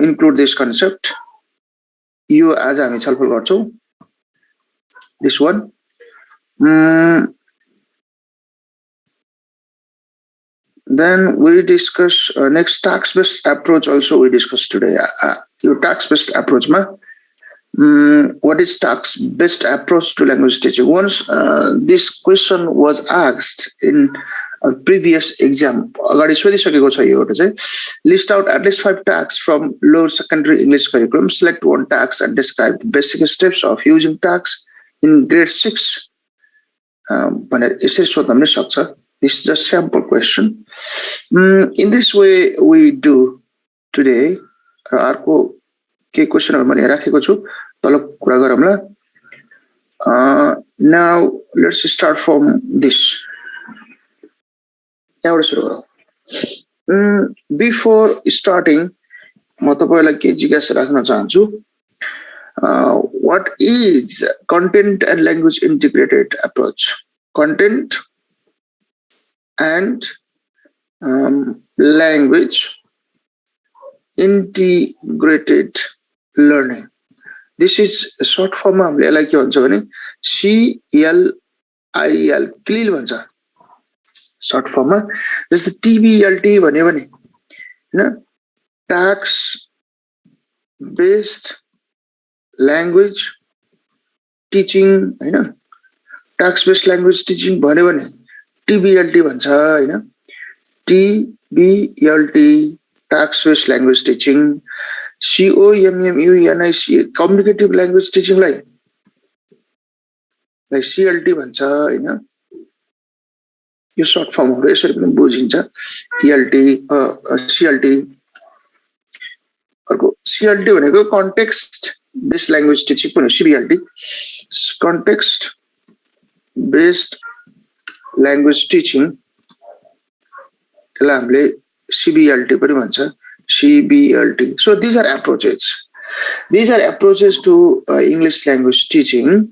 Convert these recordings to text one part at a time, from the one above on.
include this concept. You as a छलफल गर्छौं. This one. Then we discuss next tax-based approach. Also, we discuss today. Your tax-based approach, what is tax-based approach to language teaching? Once this question was asked in a previous exam, list out at least 5 tasks from lower secondary English curriculum. Select 1 task and describe the basic steps of using tasks in grade 6. This is just sample question. In this way, we do today. Now let's start from this. Before starting, what is content and language integrated approach? Content and language integrated learning. This is a short form of like CLIL, CLIL short form. This is the TBLT tax based language teaching, tax based language teaching TBLT TBLT tax based language teaching. COMMUNIC communicative language teaching like CLT यो short form हो यसरी पनि बुझिन्छ ELT CLT अर्को CLT भनेको context based language teaching पनि CBLT context based language teaching त्यसलाई हामीले CBLT पनि भन्छ CBLT. So these are approaches. These are approaches to English language teaching.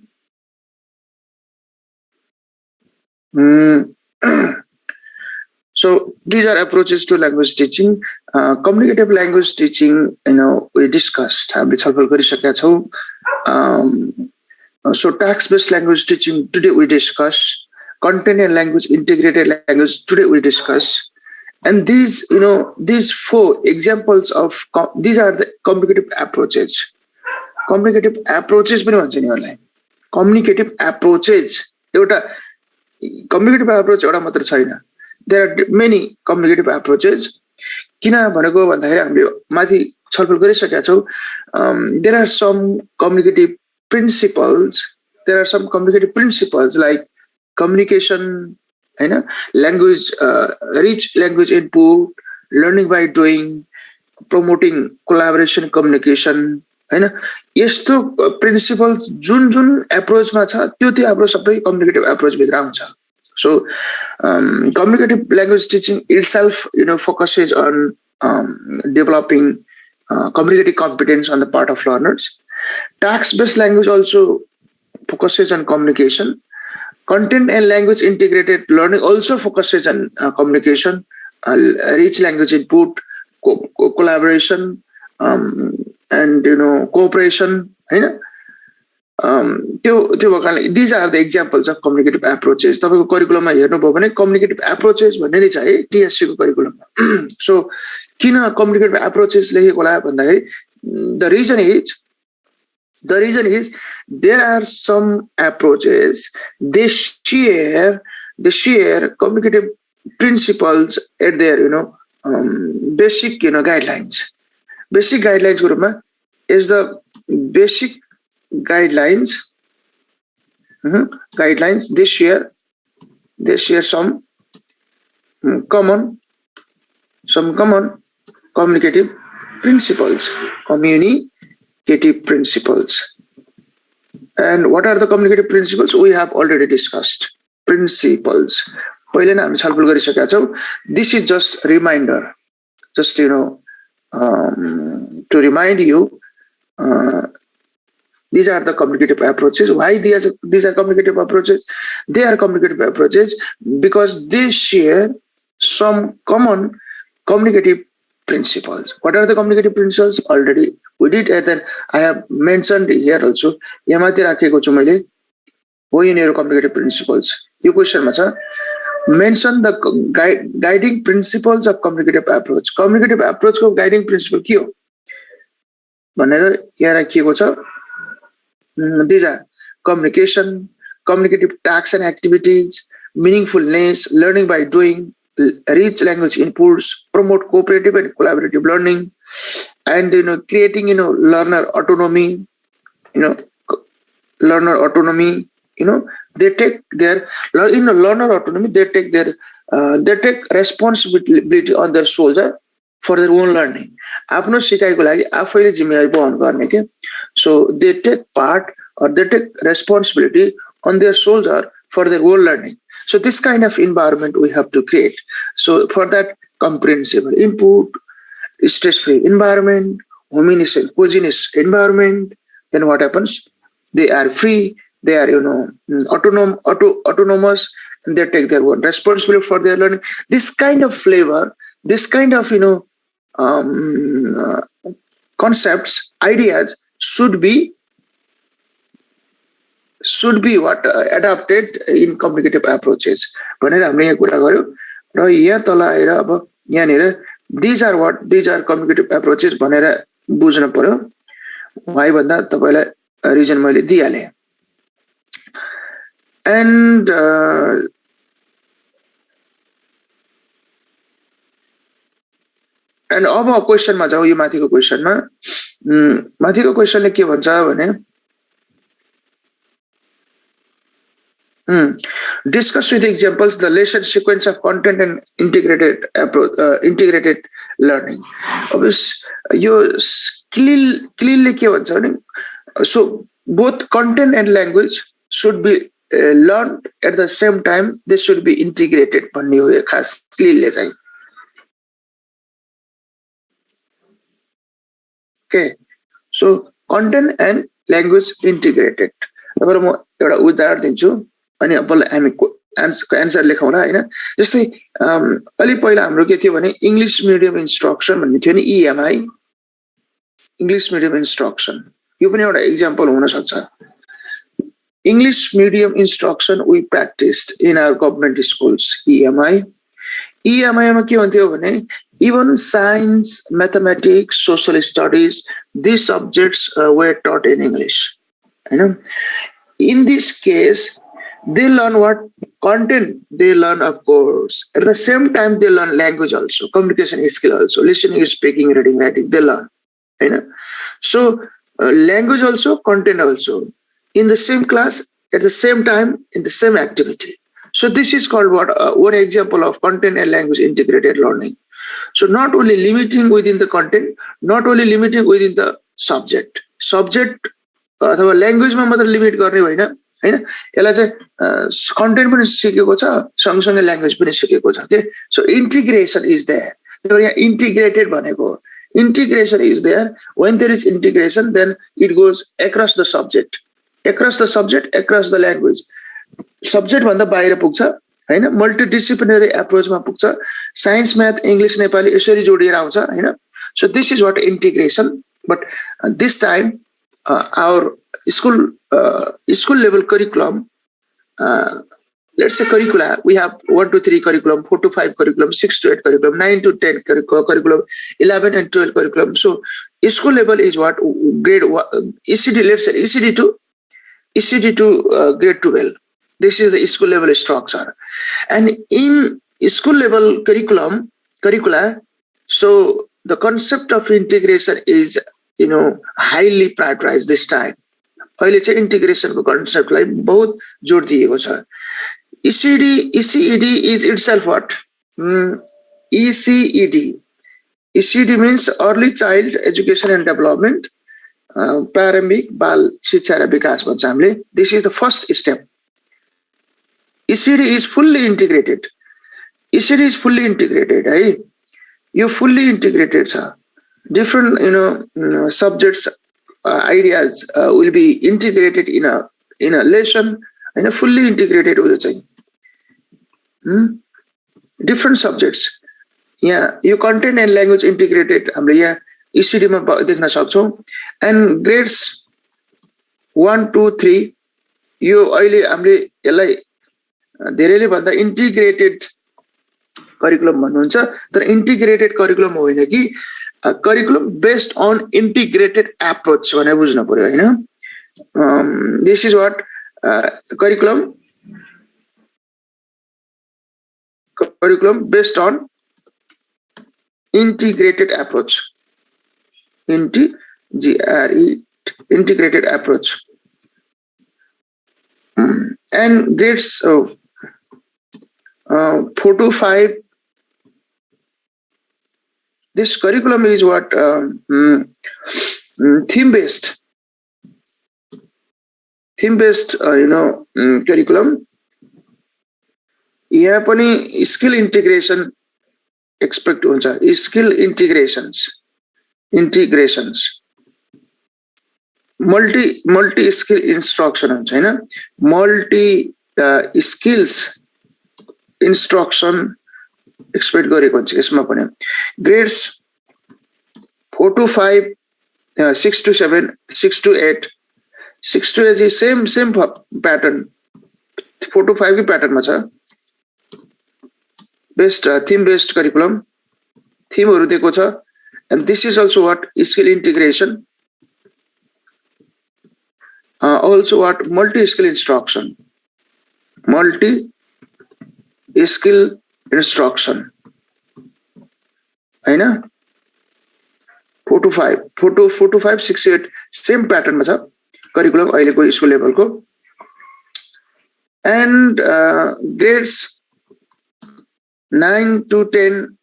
So these are approaches to language teaching. Communicative language teaching, we discussed. So tax-based language teaching, today we discuss. Content and language integrated language, today we discuss. And these, these 4 examples of, these are the communicative approaches. Communicative approaches, communicative approaches. Communicative approach, there are many communicative approaches. There are some communicative principles. There are some communicative principles like communication, language, rich language input, learning by doing, promoting collaboration, communication. Yesto principles jun approach ma cha त्यो approach sabai communicative approach भित्र आउँछ. So communicative language teaching itself focuses on developing communicative competence on the part of learners. Task based language also focuses on communication. Content and language integrated learning also focuses on communication, rich language input, collaboration, and cooperation. These are the examples of communicative approaches. Tapako curriculum ma hernu bhayo bhane communicative approaches bhanne ni cha hai TSC ko curriculum ma. So kina communicative approaches लेखेको होला भन्दाखेरि the reason is there are some approaches they share communicative principles at their basic guidelines. Basic guidelines group is the basic guidelines. Guidelines they share some common communicative principles. Communicative principles. And what are the communicative principles? We have already discussed. Principles. This is just a reminder. Just to remind you, these are the communicative approaches. Why these are communicative approaches? They are communicative approaches because they share some common communicative principles. What are the communicative principles? Already we did, and then I have mentioned here also. Yamati rakheko chu मैले हो यिनीहरु communicative principles. यो क्वेशनमा छ, mention the guiding principles of communicative approach. Communicative approach को guiding principle के हो भनेर यहाँ राखिएको छ. These are communication, communicative tasks and activities, meaningfulness, learning by doing, rich language inputs, promote cooperative and collaborative learning, and creating learner autonomy. Learner autonomy. They take their learner autonomy. They take responsibility on their shoulder for their own learning. आफ्नो सिकाइको लागि आफैले जिम्मेवारी वहन गर्ने के. So they take part or they take responsibility on their shoulder for their own learning. So this kind of environment we have to create. So for that, comprehensible input, stress-free environment, homogeneous and homogeneous environment. Then what happens? They are free. They are autonomous, and they take their own responsibility for their learning. This kind of flavor, this kind of concepts, ideas should be what adapted in communicative approaches. भनेर हामीले यहाँ कुरा गर्यो र यहाँ तल आएर अब यहाँनिर these are communicative approaches भनेर बुझ्न पर्यो. why भन्दा तपाईलाई रिजन मैले दिइहाले. And अब क्वेशनमा जाऊ. यो माथिको क्वेशनमा, माथिको क्वेशनले के भन्छ भने discuss with examples the lesson sequence of content and integrated approach, integrated learning. Obviously, यो clearly के भन्छ भने, so both content and language should be learned at the same time. They should be integrated भन्ने हो यो खास clearly चाहिँ. Okay, so content and language integrated. अब म एउटा उदाहरण दिन्छु अनि अब हामी आन्सर लेखौँला हैन. जस्तै अलि पहिला हाम्रो के थियो भने इंग्लिश मिडियम इन्स्ट्रक्सन भन्ने थियो नि, EMI, इंग्लिश मिडियम इन्स्ट्रक्सन. यो पनि एउटा एक्जाम्पल हुन सक्छ. English medium instruction we practiced in our government schools, EMI. EMI मा के हुन्थ्यो भने even science, mathematics, social studies, these subjects were taught in English. In this case, they learn what content. They learn, of course. At the same time, they learn language also, communication skill also, listening, speaking, reading, writing. They learn. So language also, content also. In the same class, at the same time, in the same activity. So this is called what one example of content and language integrated learning. So not only limiting within the content, not only limiting within the subject अथवा ल्याङ्ग्वेजमा मात्र limit गर्ने होइन हैन. यसलाई चाहिँ content पनि सिकेको छ, सँगसँगै ल्याङ्ग्वेज पनि सिकेको छ के. So integration is there. त्यही यहाँ इन्टिग्रेटेड भनेको integration is there. When there is integration, then it goes across the subject, across the language. Subject भन्दा बाहिर पुग्छ हैन, मल्टिडिसिप्लिनरी अप्रोचमा पुग्छ. साइन्स, म्याथ, इंग्लिश, नेपाली यसरी जोडिएर आउँछ हैन. So this is what integration. But this time our school level curriculum, let's say curricula, we have 1 to 3 curriculum, 4 to 5 curriculum, 6 to 8 curriculum, 9 to 10 curriculum, 11 and 12 curriculum. So school level is what? Grade 1, ECD, let's say ECD to grade 12. This is the school level structure. And in school level curricula, so the concept of integration is, highly prioritized this time. अहिले चाहिँ इन्टिग्रेसनको कन्सेप्टलाई बहुत जोड दिएको छ. ECED is itself what? ECED means early child education and development, प्रारम्भिक बाल शिक्षा र विकास भन्छ हामीले. This is the first step. ECD is fully integrated. ECD is fully integrated, है. यो fully integrated छ. Different subjects, ideas will be integrated in a lesson, in a fully integrated way. Different subjects, यहाँ यो content and language integrated हामीले यहाँ ECD मा देख्न सक्छौं एन्ड ग्रेड्स 1 2 3 यो अहिले हामीले यसलाई धेरैले भन्दा इन्टिग्रेटेड करिकुलम भन्नुहुन्छ तर इन्टिग्रेटेड करिकुलम होइन कि curriculum based on integrated approach भनेर बुझ्नु पर्यो हैन this is what curriculum based on integrated approach. Integrated approach. And grades 4 to 5. This curriculum is what theme based. Curriculum. यहाँ पनि skill integration expect हुन्छ. Skill integrations. Multi skill instruction हुन्छ हैन. Multi skills instruction expect गरेको हुन्छ यसमा पनि. Grades 4 to 5, 6 to 7, 6 to 8. 6 to 8 is same pattern. 4 to 5 Ki pattern मा छ. Based theme based curriculum. Theme हरु दिएको छ. And this is also what skill integration. Also what multi skill instruction. Multi skill instruction. हैन 4 to 5, 6 to 8 same pattern मा छ. Curriculum अहिलेको school लेभलको and grades 9 to 10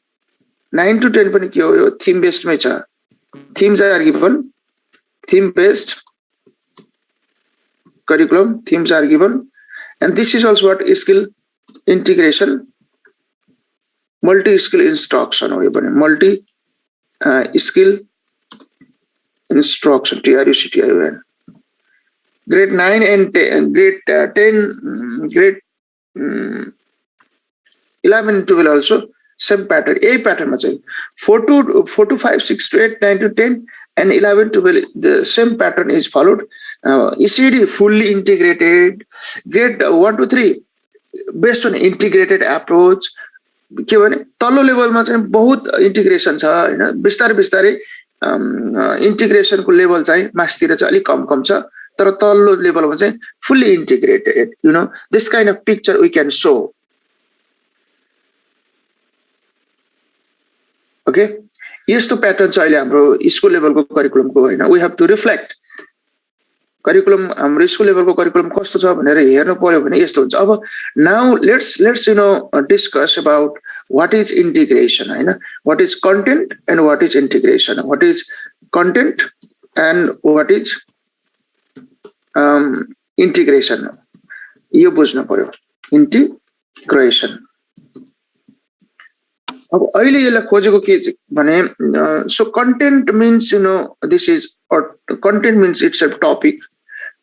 पनि के हो यो theme based मै छ. Themes are given, theme based curriculum, themes are given, and this is also what skill integration, multi skill instruction हो यो पनि multi skill instruction TRUCTION. Grade 9 and 10, grade 10, grade 11 and 12 also same pattern. A pattern ma chahi 4 to 5, 6 to 8, 9 to 10 and 11 to 12 the same pattern is followed. ECD fully integrated. Grade 1 to 3 based on integrated approach. के भने तल्लो लेभलमा चाहिँ बहुत integration छ हैन. बिस्तारै integration को लेभल चाहिँ मास्तिर चाहिँ अलि कम छ. तर तल्लो लेभलमा चाहिँ fully integrated, this kind of picture we can show. Okay, यस्तो प्याटर्न चाहिँ अहिले हाम्रो स्कुल लेभलको करिकुलमको हैन. We have to reflect curriculum हाम्रो स्कुल लेभलको करिकुलम कस्तो छ भनेर हेर्नु पर्यो भने यस्तो हुन्छ. अब now let's discuss about what is integration हैन. What is content and what is integration. What is content and what is integration. यो बुझ्नु पर्यो. Integration. अब अहिले यसलाई खोजेको के भने so content means this is or content means it's a topic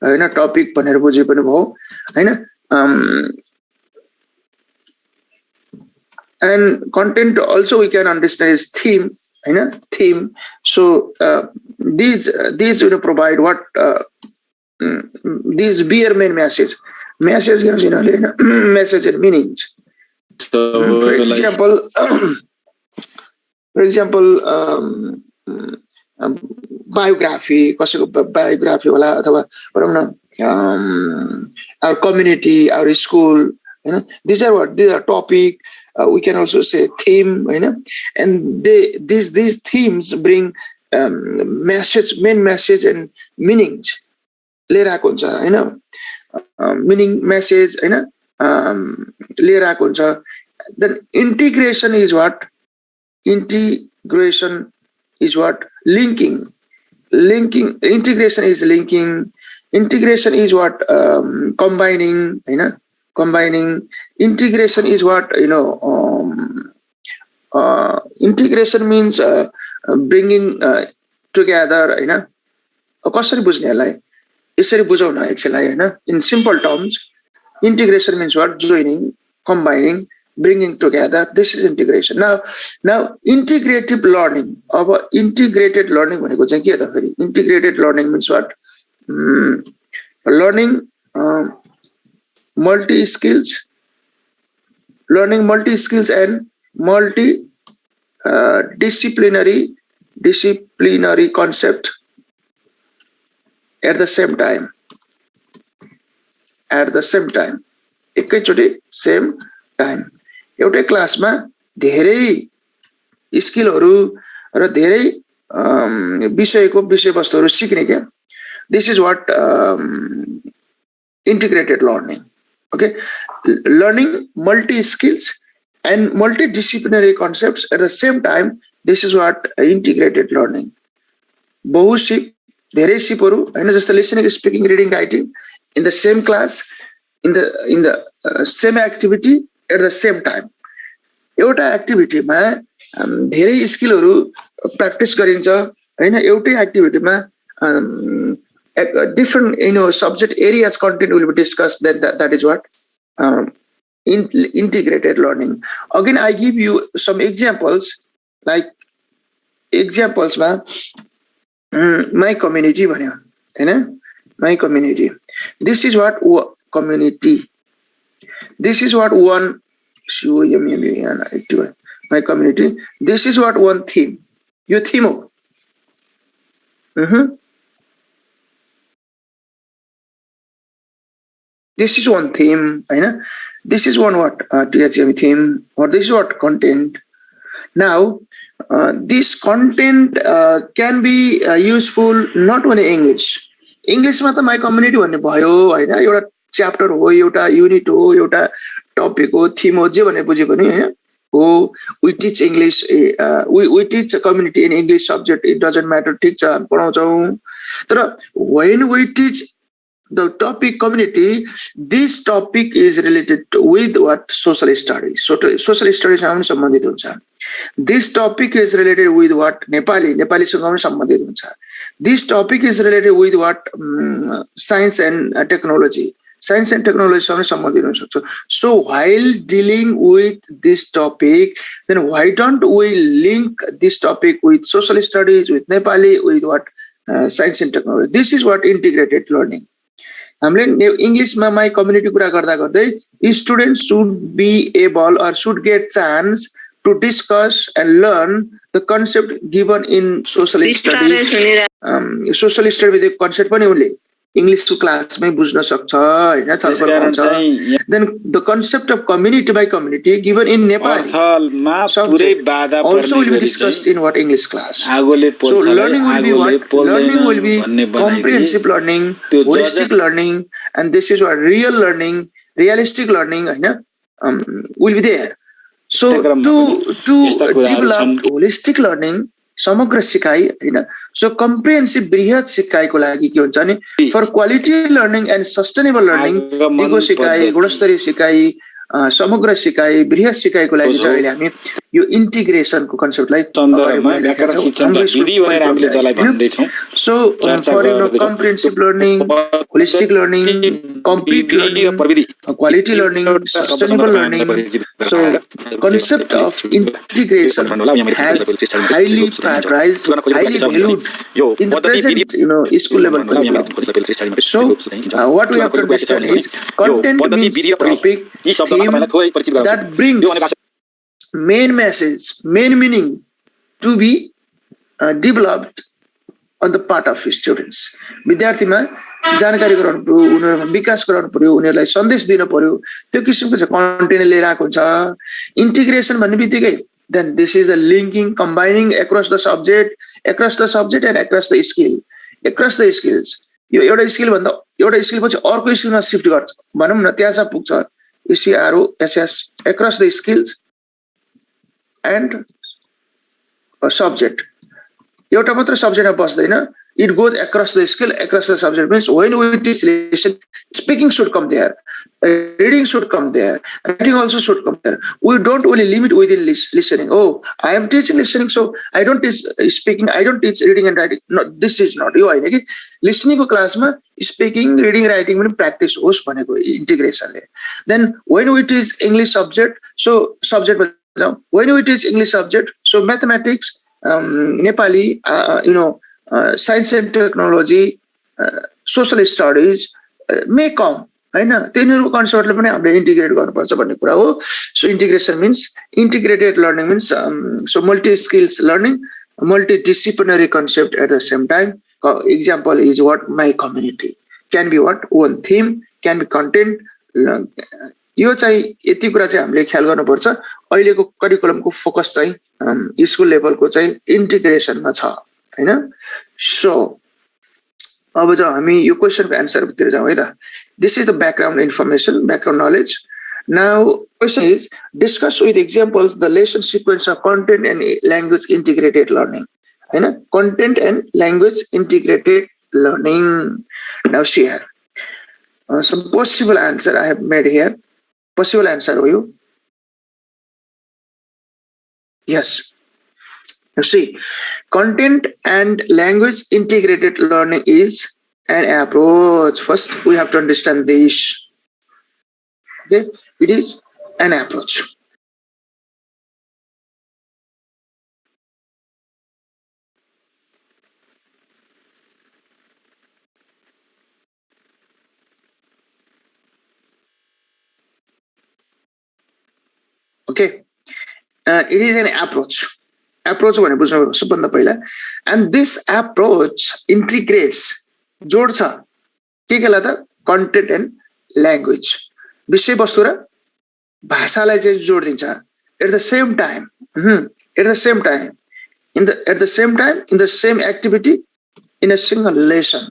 हैन. टपिक भनेर बुझे पनि भयो हैन. And content also we can understand is theme हैन. Theme. So these provide what these bear main message message and meanings. So for example biography biography wala अथवा भनौं न our community, our school, these are topic. We can also say theme, and these themes bring main message and meanings. लिएर आएको हुन्छ हैन. Meaning message हैन लिएर आएको हुन्छ. Then integration is what? Integration is what? Linking. Integration is linking. Integration is what? Combining, combining. Integration is what? Integration means bringing together, कसरी बुझ्ने यसलाई यसरी बुझाउ न एकछिनलाई हैन. In simple terms, integration means what? Joining, combining, bringing together. This is integration. Now integrative learning. Our integrated learning भनेको चाहिँ के त फेरि? Integrated learning means what? Learning multi skills and multi disciplinary concept at the same time. एकैचोटि same time एउटै क्लासमा धेरै स्किलहरु र धेरै विषयवस्तुहरु सिक्ने क्या. This is what integrated learning. Okay, learning multi skills and multidisciplinary concepts at the same time. This is what integrated learning. बहुसिप धेरै सिपहरु हैन, जस्तो listening, speaking, reading, writing in the same class, in the same activity at the same time. एउटा एक्टिभिटीमा धेरै स्किलहरु practice गरिन्छ हैन. एउटै एक्टिभिटीमा different subject areas content will be discussed. That is what integrated learning. Again, I give you some examples. Like examples ma my community bhanyo हैन. My community, this is what community, this is what one my community, this is what one theme. Your theme ho. This is one theme, हैन. This is one what THM theme, or this is what content. Now this content can be useful not only English. English मा त my community भन्ने भयो हैन. एउटा chapter हो, एउटा unit हो, एउटा टपिक हो, थीम हो, जे भने बुझे पनि हैन. हो, we teach English, we teach community in English subject. It doesn't matter, ठीक छ, पढाउँछौं. तर when we teach the topic community, this topic is related with what? Social studies. Social studies सँग सम्बन्धित हुन्छ. This topic is related with what? Nepali सँग सम्बन्धित हुन्छ. This topic is related with what? Science and technology. Science and technology सँग सम्बन्धित हुन सक्छ. So while dealing with this topic, then why don't we link this topic with social studies, with Nepali, with what? Science and technology. This is what integrated learning. हामीले इंग्लिशमा my community कुरा गर्दा गर्दै students should be able or should get chance to discuss and learn the concept given in social studies. Social studies concept पनि उले English to class मै बुझ्न सक्छ हैन, छलफल हुन्छ. Then the concept of community by community given in Nepali also will be discussed in what? English class. So learning will be what? Learning will be comprehensive learning, holistic learning, and this is what real learning, realistic learning हैन will be there. So to develop holistic learning, समग्र सिकाइ हैन. So comprehensive बृहत सिकाइको लागि के हुन्छ नि, for quality learning and sustainable learning, दिगो सिकाइ, गुणस्तरीय सिकाइ, समग्र सिकाइ, बृहत सिकाइको लागि चाहिँ अहिले हामी यो इंटीग्रेशन को कन्सेप्टलाई अगाडि बढाइरहेका छौं. So for comprehensive learning, holistic learning, complete learning, quality learning, sustainable learning. So concept of integration has highly prioritized, highly valued in the present school level curriculum. So what we have to understand is content means topic, theme that brings main message, main meaning to be developed on the part of students. विद्यार्थीमा जानकारी गराउनु पर्यो, उनीहरुमा विकास गराउनु पर्यो, उनीहरुलाई सन्देश दिन पर्यो. त्यो किसिमको चाहिँ कन्टेन्ट लिएर आएको हुन्छ. इंटीग्रेशन भन्ने बित्तिकै then this is the linking, combining across the subject and across the skill, across the skills. यो एउटा स्किल भन्दा एउटा स्किल पछि अर्को स्किलमा शिफ्ट गर्छ भनौं न, त्यहाँ पुग्छ. SCROSS across the skills and a subject. एउटा मात्र सब्जेक्टमा बस्दैन. It goes across the skill, across the subject. Means when we teach lesson, speaking should come there, Reading should come there. Writing also should come there. We don't only limit within listening. Oh, I am teaching listening, so I don't teach speaking. I don't teach reading and writing. No, this is not. You are listening class ma speaking, reading, writing when practice host integration. Then when we teach English subject, so subject when we teach English subject, so mathematics, Nepali, science and technology, social studies may come. हैन तिनीहरुको कन्सेप्टले पनि हामीले integrate गर्नुपर्छ भन्ने कुरा हो so integration means integrated learning means so multi skills learning multidisciplinary concept at the same time example is what my community can be what one theme can be content यो चाहिँ यति कुरा चाहिँ हामीले ख्याल गर्नुपर्छ अहिलेको करिकुलमको फोकस चाहिँ स्कुल लेभलको चाहिँ इन्टिग्रेसनमा छ हैन सो अब जो हामी यो क्वेशनको एन्सरतिर जाउँ है त This is the background information, background knowledge. Now, question is, discuss with examples the lesson sequence of content and language integrated learning. Content and language integrated learning. Now, share. Some possible answer I have made here. Possible answer, will you? Yes. Now, see, content and language integrated learning is an approach. First, we have to understand this. Okay, it is an approach. Okay, it is an approach. Approach भने बुझ्नु सबभन्दा पहिला, and this approach integrates जोड्छ के केलाई त content and language विषय वस्तु र भाषालाई चाहिँ जोडिदिन्छ at the same time in the same activity in a single lesson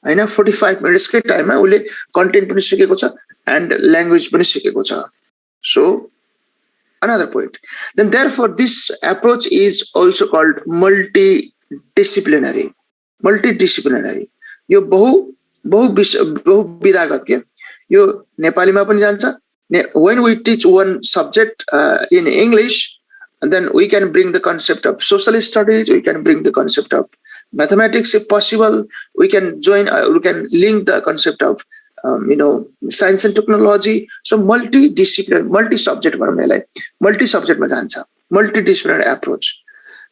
हैन 45 मिनट्सकै टाइममा उले कन्टेन्ट पनि सिकेको छ एन्ड ल्याङ्ग्वेज पनि सिकेको छ so another point then therefore this approach is also called multidisciplinary यो बहु विधागत के यो नेपालीमा पनि जान्छ when we teach one subject in English and then we can bring the concept of social studies, we can bring the concept of mathematics if possible, we can join we can link the concept of science and technology, so multidisciplinary multi-subject ma jन्छ multidisciplinary approach.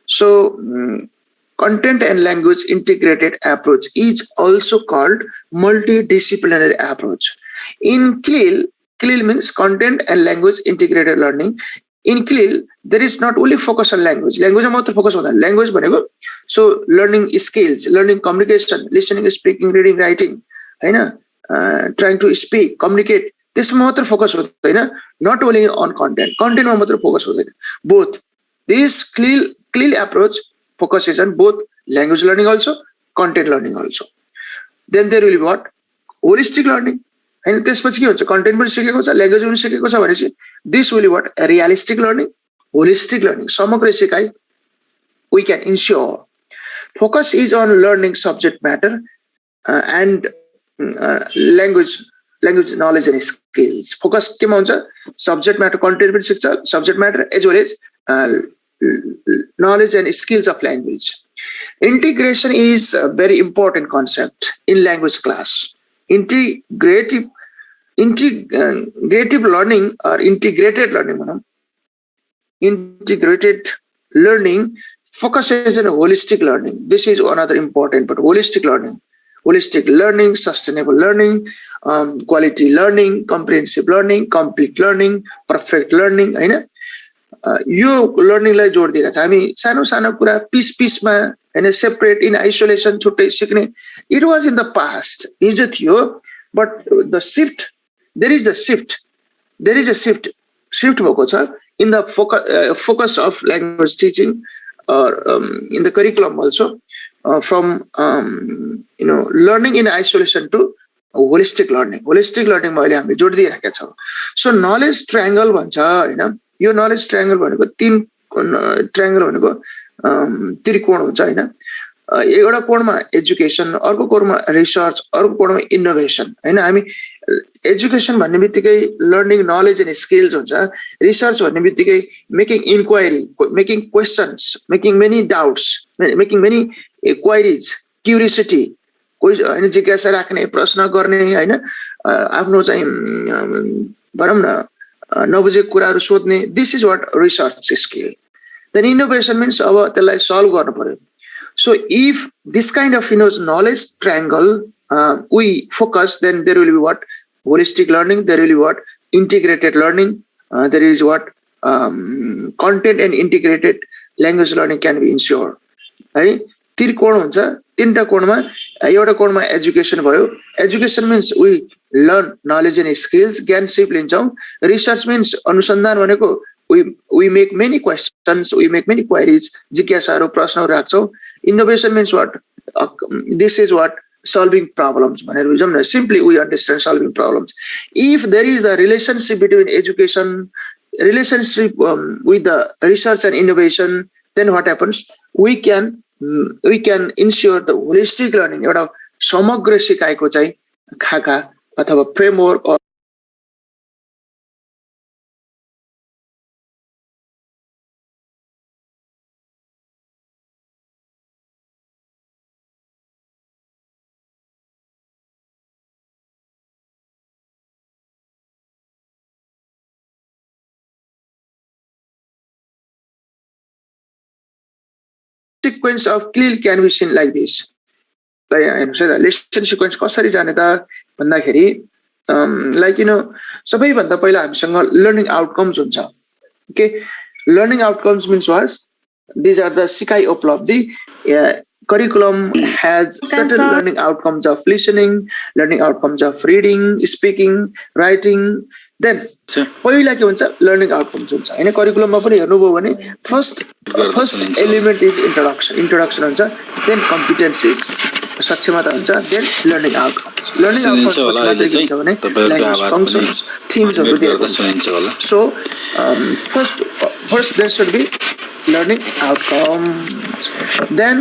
So content and language integrated approach is also called multidisciplinary approach. In CLIL means content and language integrated learning. In CLIL, there is not only focus on language मात्र focus हुँदैन language भनेको so learning skills, learning communication, listening, speaking, reading, writing, हैन trying to speak, communicate, त्यसमा मात्र focus हुँदैन not only on content मा मात्र focus हुँदैन both. This CLIL approach focuses on both language learning also, content learning also. Then there will be what? Holistic learning. And त्यसपछि के हुन्छ content पनि सिकेको छ ल्याङ्ग्वेज पनि सिकेको छ भनेपछि this will be what? A realistic learning, holistic learning, समग्र सिकाइ. We can ensure focus is on learning subject matter and language knowledge and skills. Focus केमा हुन्छ subject matter content पनि सिक्छ subject matter as well as knowledge and skills of language. Integration is a very important concept in language class. Integrative learning or integrated learning, integrated learning focuses on holistic learning. This is another important, but holistic learning, sustainable learning, quality learning, comprehensive learning, complete learning, perfect learning, हैन यो लर्निङलाई जोड्दिरा छ हामी सानो कुरा पिसमा हैन separate in isolation छुट्टै सिक्ने it was in the past हिजो थियो but the shift there is a shift भएको छ in the focus of language teaching or in the curriculum also from learning in isolation to holistic learning ma अहिले हामीले जोड दिइराखेका छौं so knowledge triangle भन्छ हैन यो नलेज ट्रायंगल भनेको तीन ट्रायंगल भनेको त्रिकोण हुन्छ हैन एउटा कोणमा एजुकेसन, अर्को कोणमा रिसर्च, अर्को कोणमा इनोभेसन हैन। हामी एजुकेसन भन्ने बित्तिकै लर्निङ नलेज एन्ड स्किल्स हुन्छ, रिसर्च भन्ने बित्तिकै making inquiry, making questions, making many doubts, making many queries, curiosity, कोही होइन जिज्ञासा राख्ने, प्रश्न गर्ने होइन, आफ्नो चाहिँ भनौँ न नबुझेको कुराहरू सोध्ने, this is what research skill. Then innovation means अब त्यसलाई सल्भ गर्नु पर्यो। So if this kind of knowledge triangle we focus, then there will be what holistic learning, there will be what integrated learning, there is what content and integrated language learning can be ensured है। त्रिकोण हुन्छ, तीनटा कोणमा एउटा कोणमा education भयो, education means we learn knowledge and skills, ज्ञान सिप लिन्छौँ। रिसर्च मिन्स अनुसन्धान भनेको we make many questions, we make many queries, जिज्ञासाहरू प्रश्नहरू राख्छौँ। Innovation means what, this is what solving problems भनेर बुझौँ न, simply we understand solving problems. If there is a relationship between education, relationship with the research and innovation, then what happens, we can ensure the holistic learning, एउटा समग्र सिकाइको चाहिँ खाका अथवा framework sequence of CLIL can be seen like this. Lesson sequence कसरी जाने त भन्दाखेरि like सबैभन्दा पहिला हामीसँग लर्निङ आउटकम्स हुन्छ। Okay, learning outcomes means was these are the सिकाइ उपलब्धि। curriculum has certain learning outcomes of listening, learning outcomes of reading, speaking, writing. Then पहिला के हुन्छ, लर्निङ आउटकम्स हुन्छ हैन। करिकुलममा पनि हेर्नुभयो भने फर्स्ट एलिमेन्ट इज इन्ट्रोडक्सन हुन्छ, देन कम्पिटेन्सिज सक्षमता हुन्छ, then learning outcomes. Learning outcomes मात्रै के हुन्छ भने ल्याङ्ग्वेज फङ्क्सन्स, थिम्सहरु दिएको हुन्छ। So first there should be learning outcomes. Then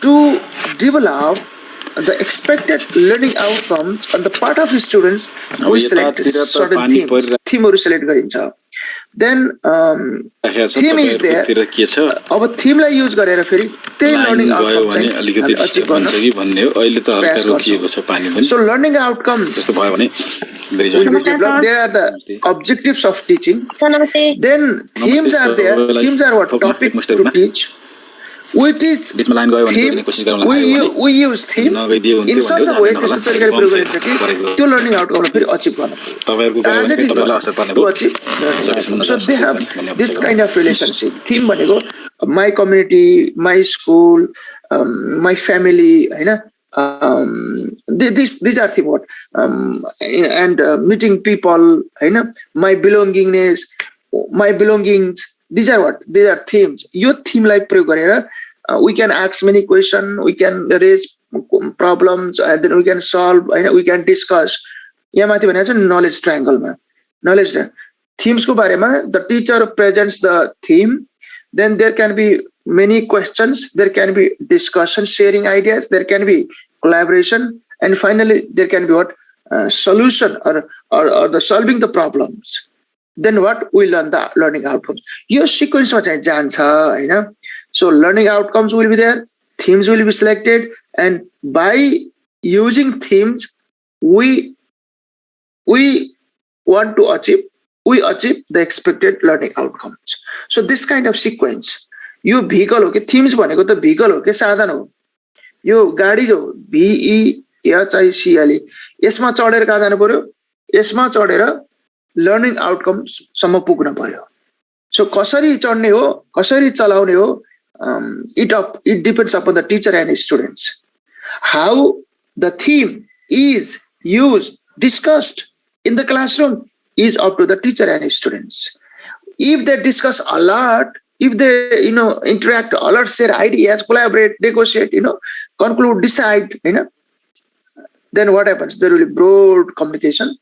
to develop the expected learning outcomes on the part of the students, we select certain themes. Theme select गरिन्छ। Then theme is there, अब theme लाई use गरेर फेरि त्यही learning outcome चाहिँ achieve गर्न। So learning outcomes will be developed. They are the objectives of teaching. Then themes are there. Themes are what topic to teach. We teach theme, we use theme in such a way त्यस्तो तरिकाले प्रयोग गरिन्छ कि त्यो learning आउटकमलाई फेरि achieve गर्न पर्यो। So they have this kind of relationship. Theme भनेको my community, my school, my family हैन, these are theme what and meeting people हैन, my belongingness, my belongings, these are what, these are themes. यो theme लाई प्रयोग गरेर we can ask many questions, we can raise problems, and then we can solve, we can discuss. यहाँ माथि भनेको छ knowledge triangle मा, knowledge themes को बारेमा the teacher presents the theme, then there can be many questions, there can be discussion, sharing ideas, there can be collaboration, and finally there can be what solution or the solving the problems. Then what we learn the learning outcomes. यो sequence मा चाहिँ जान्छ हैन। So learning outcomes will be there, themes will be selected, and by using themes we want to achieve the expected learning outcomes. So this kind of sequence, यो vehicle हो कि themes भनेको त vehicle हो कि साधन हो। यो गाडी जो VEHICLE यसमा चढेर कहाँ जानु पर्यो, यसमा चढेर लर्निङ आउटकम्स सम्म पुग्न पर्यो। सो कसरी चढ्ने हो, कसरी चलाउने हो, it depends upon the teacher and students. How the theme is used, discussed in the classroom is up to the teacher and students. If they discuss a lot, if they interact a lot, share ideas, collaborate, negotiate, conclude, decide, then what happens? There will be broad communication,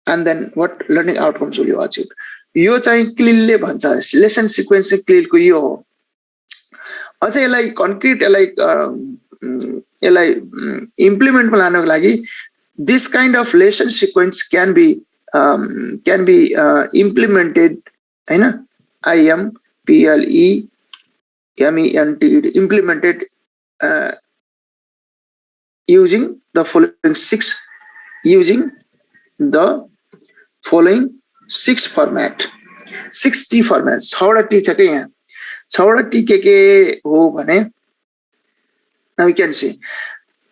and then what learning outcomes will you achieve? यो चाहिँ क्लिलले भन्छ, lesson sequence चाहिँ क्लिलको यो हो। अझै यसलाई concrete यसलाई इम्प्लिमेन्टमा लानको लागि this kind of lesson sequence can be implemented हैन implemented using the following six format 60 formats 6 T छ के यहाँ 6 टी के हो भने now we can see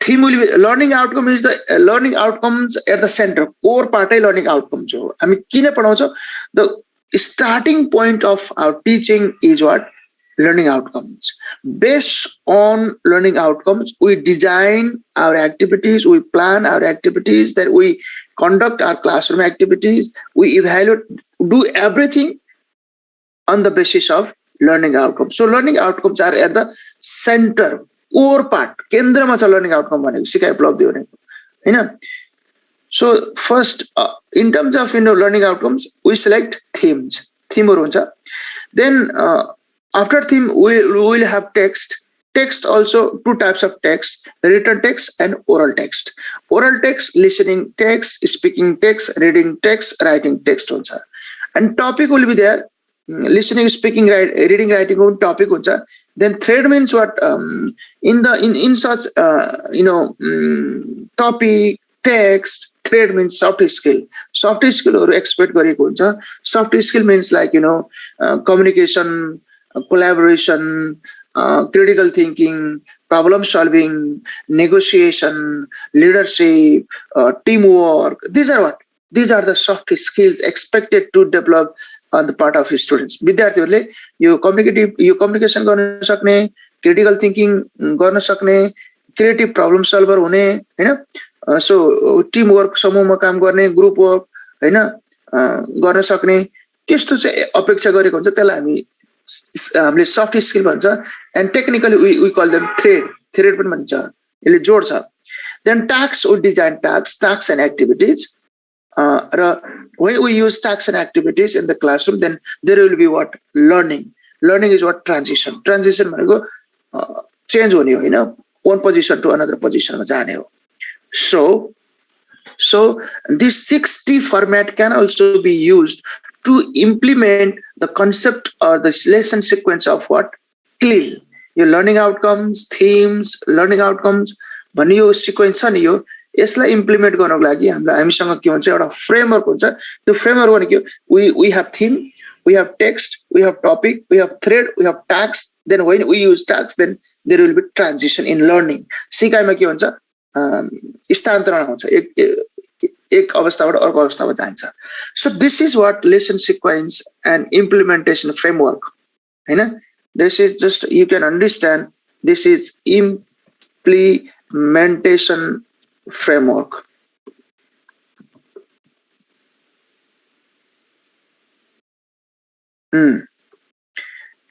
theme will be learning outcome is the learning outcomes at the center core part है learning outcomes हो हामी किन पढाउँछौ the starting point of our teaching is what learning outcomes based on learning outcomes we design our activities we plan our activities that we conduct our classroom activities we evaluate do everything on the basis of learning outcomes so learning outcomes are at the center core part केन्द्रमा छ learning outcome भनेको सिकाइ उपलब्धि भनेको हैन so first in terms of learning outcomes we select themes theme हुन्छ then after theme we will have text also two types of text written text and oral text listening text speaking text reading text writing text हुन्छ and topic will be there listening speaking reading writing on topic हुन्छ then thread means what in such topic text thread means soft skill हरु expect गरेको हुन्छ soft skill means like communication collaboration critical thinking problem solving negotiation leadership teamwork these are the soft skills expected to develop on the part of students विद्यार्थीहरुले यो communication गर्न सक्ने critical thinking गर्न सक्ने creative problem solver हुने हैन so team work समूहमा काम गर्ने ग्रुप वर्क हैन गर्न सक्ने त्यस्तो चाहिँ अपेक्षा गरेको हुन्छ त्यसलाई हामीले सफ्ट स्किल भन्छ and technically we call them thread पनि भन्छ यसले जोड्छ then task we design task and activities when we use tasks and activities in the classroom then there will be what learning is what transition भनेको change हुने हो हैन one position to another position मा जाने हो so this 60 format can also be used to implement the concept or the lesson sequence of what CLIL your learning outcomes themes learning outcomes भन्ने यो sequence छ नि यो यसलाई इम्प्लिमेन्ट गर्नको लागि हामीसँग के हुन्छ एउटा फ्रेमवर्क हुन्छ त्यो फ्रेमवर्क भनेको we have theme we have text we have topic we have thread we have tasks then when we use tasks then there will be transition in learning सिकाइमा के हुन्छ स्थानान्तरण हुन्छ एक अवस्थाबाट अर्को अवस्थामा जान्छ so this is what lesson sequence and implementation framework हैन this is just you can understand this is implementation framework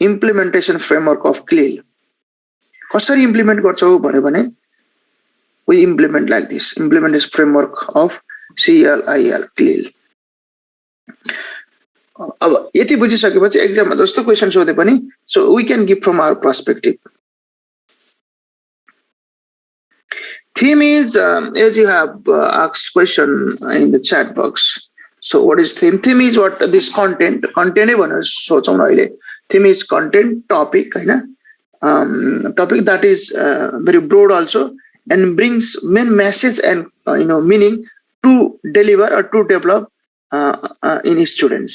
implementation framework of CLIL कसरी इम्प्लिमेन्ट गर्छौ भने we implement like this implement this framework of CLIL अब यति बुझिसकेपछि एक्जाममा जस्तो question सोधे पनि so we can give from our perspective theme is as you have asked question in the chat box so what is theme is what this content नै भनेर सोचौं न अहिले theme is content topic हैन topic that is very broad also and brings main message and meaning to deliver or to develop in students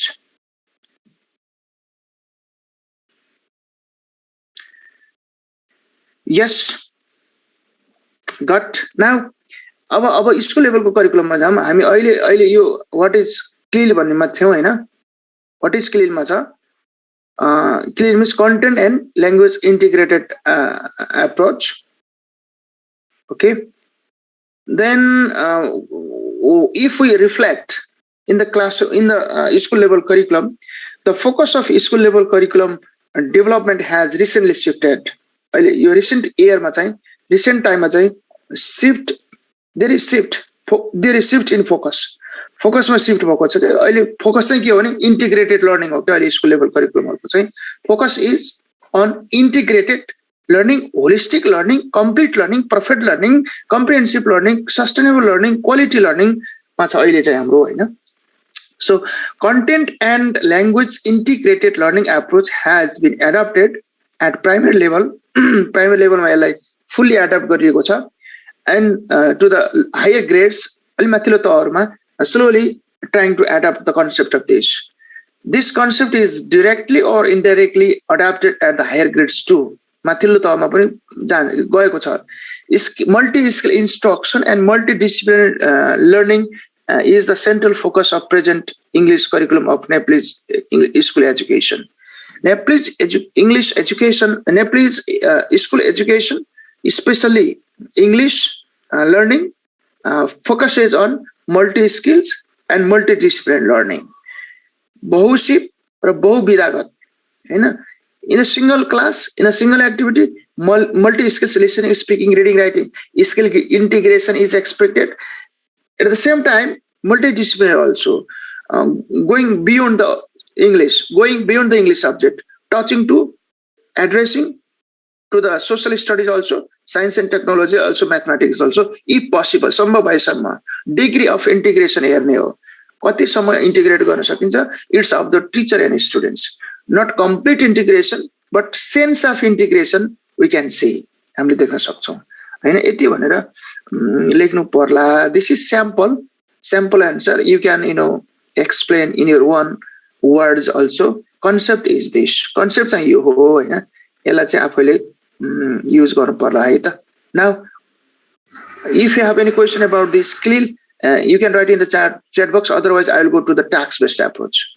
yes got now अब school लेभलको करिकुलममा जाम हामी अहिले yo what is क्लिल भन्नेमा थियौ हैन व्हाट इज क्लिल मा छ CLIL means content and language integrated approach okay then if we reflect in the class in the school level curriculum the focus of school level curriculum development has recently shifted यो recent year मा चाहिँ recent time मा चाहिँ there is shift in focus मा shift भएको छ के अहिले फोकस चाहिँ के हो भने integrated learning हो के अहिले स्कुल लेभल करिकुलमहरुको चाहिँ focus is on integrated learning, holistic learning, complete learning, perfect learning, comprehensive learning, sustainable learning, quality learning मा छ अहिले चाहिँ हाम्रो हैन. So content and language integrated learning approach has been adopted at primary level. Primary level मा यसलाई fully adapt गरिएको छ, and to the higher grades अलि माथिल्लो तहहरुमा slowly trying to adapt the concept of this. This concept is directly or indirectly adapted at the higher grades too. माथिल्लो तहमा पनि गएको छ. Multi-skill instruction and multidisciplinary learning is the central focus of present English curriculum of Nepalese school education. Nepalese English education, Nepalese school education, especially English learning, focuses on multi-skills and multidisciplinary learning. बहुशिप र बहुविधागत हैन, in a single class, in a single activity, multi-skills listening, speaking, reading, writing, skill integration is expected. At the same time, multidisciplinary also, going beyond the English subject, touching to addressing to the social studies also, science and technology also, mathematics also, if possible, सम्भव भएसम्म degree of integration हेर्ने हो. कतिसम्म integrate गर्न सकिन्छ, it's of the teacher and students. Not complete integration, but sense of integration we can see. हामीले देख्न सक्छौं हैन. यति भनेर लेख्नु पर्ला. This is sample answer. You can explain in your own words also. Concept is this. Concept चाहिँ यो हो हैन. यसलाई चाहिँ आफैले use गर्नु पर्ला है त. Now if you have any question about this skill, you can write in the chat box. Otherwise I will go to the task based approach.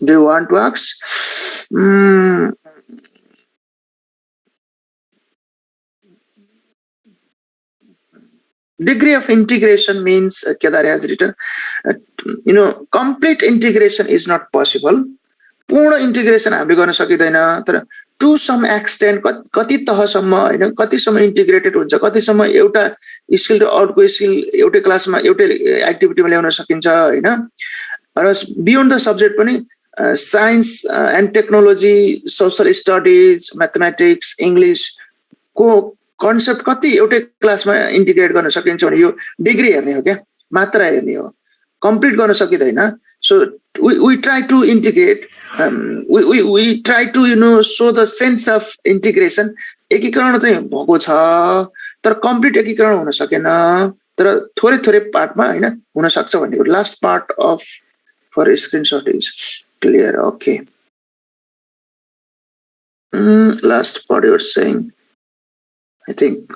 Do you want to ask? Degree of integration means, Kedar has written, complete integration is not possible. पूर्ण integration हामीले गर्न सकिदैन, तर to some extent कति तहसम्म हैन, कतिसम्म integrated हुन्छ, कतिसम्म एउटा स्किल र अर्को स्किल एउटै क्लासमा एउटै एक्टिभिटीमा ल्याउन सकिन्छ हैन. र बियोन्ड द सब्जेक्ट पनि science and technology, social studies, mathematics, English को कन्सेप्ट कति एउटै क्लासमा इन्टिग्रेट गर्न सकिन्छ भने यो डिग्री हेर्ने हो क्या, मात्रा हेर्ने हो, कम्प्लिट गर्न सकिदैन. So we try to integrate, we try to show the sense of integration. एकीकरण चाहिँ भएको छ, तर कम्प्लिट एकीकरण हुन सकेन, तर थोरै थोरै पार्टमा हैन हुन सक्छ भन्ने हो. Last part of for screenshot is clear. Okay. Last part you're saying, I think.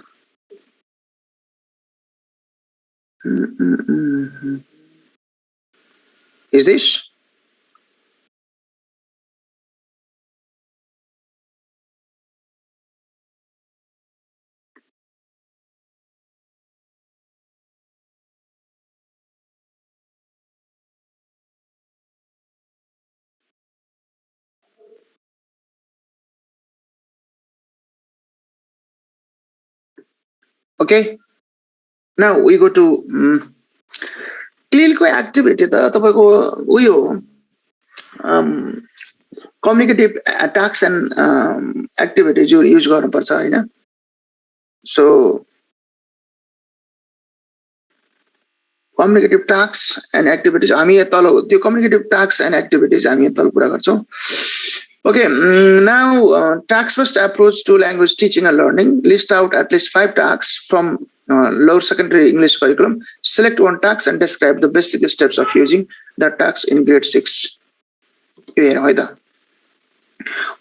Is this? Okay. Now we go to क्लिलको एक्टिभिटी त तपाईको उयो communicative task and activities use गर्नुपर्छ हैन. So communicative task and activities हामी तल त्यो communicative task and activities हामी तल कुरा गर्छौं. Okay, now task-based approach to language teaching and learning. List out at least 5 tasks from lower secondary English curriculum. Select one task and describe the basic steps of using that task in grade 6. Here, है त.